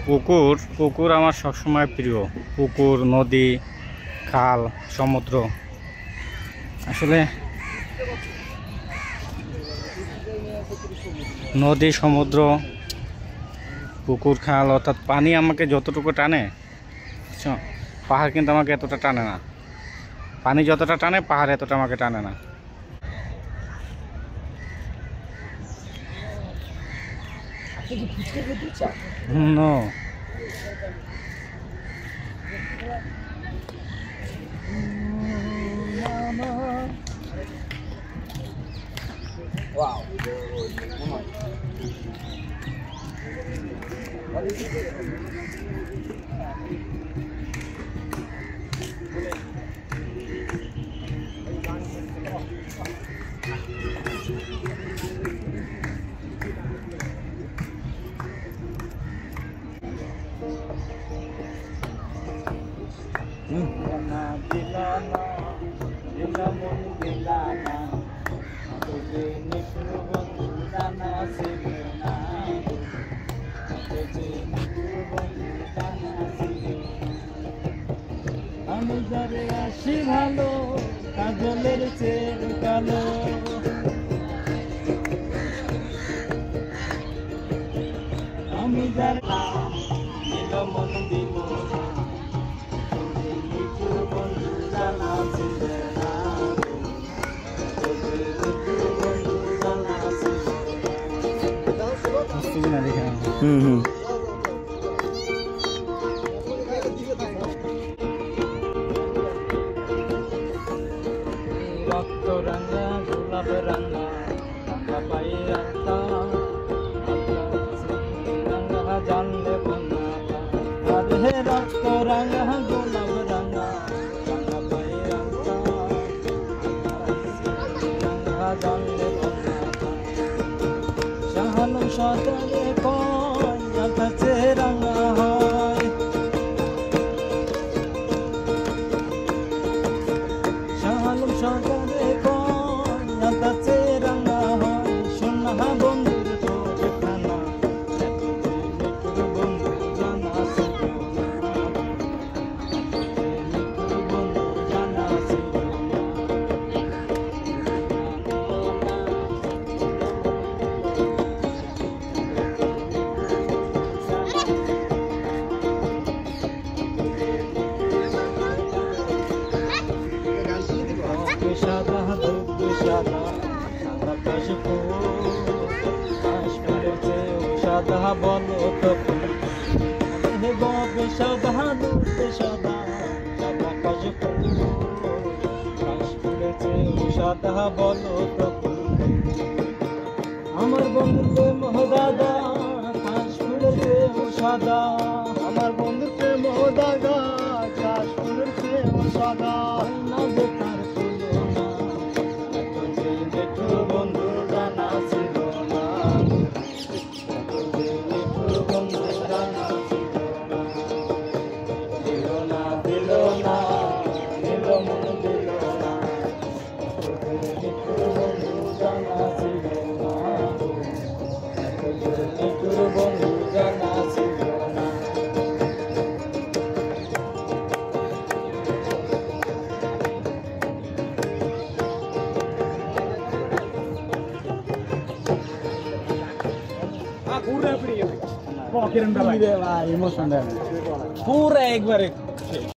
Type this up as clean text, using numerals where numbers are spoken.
পুকুর পুকুর আমার সবসময় প্রিয়। পুকুর, নদী, খাল, সমুদ্র, আসলে নদী, সমুদ্র, পুকুর, খাল অর্থাৎ পানি আমাকে যতটুকু টানে, পাহাড় কিন্তু আমাকে এতটা টানে না। পানি যতটা টানে পাহাড় এতটা আমাকে টানে না। No, Wow. আমি যারে আসি ভালো, কাজলের চেয়ে কালো। আমি যারে দিল মন দিল, রক্ত রাঙা গোলাপ রাঙা রাঙা পায়ে রাঙা রাঙা জানলে বন্ধা আরে রক্ত রাঙা গোলাপ রাঙা রাঙা পায়ে রাঙা রাঙা জানলে বন্ধা শাহানু সদরে কয় কাছে রাঙা হয় শাহানু সদরে কয় কাছে রাঙা হয় সোনা বন্ধুর তোর খানা মিঠুর বন্ধু জানা ছিল মিঠুর বন্ধু জানা ছিল সাদা দুধ সাদা সাদা কাশফুলেছে সাদা বলো তো হে গবে সাদা দুধ সাদা সাদা কাশফুলেছে সাদা বলো তো আমার বন্ধুকে মহদাদা কাশফুলেছে সাদা আমার বন্ধুকে মহদাদা কাশফুলেছে সাদা না যে তার पूरा एकबारे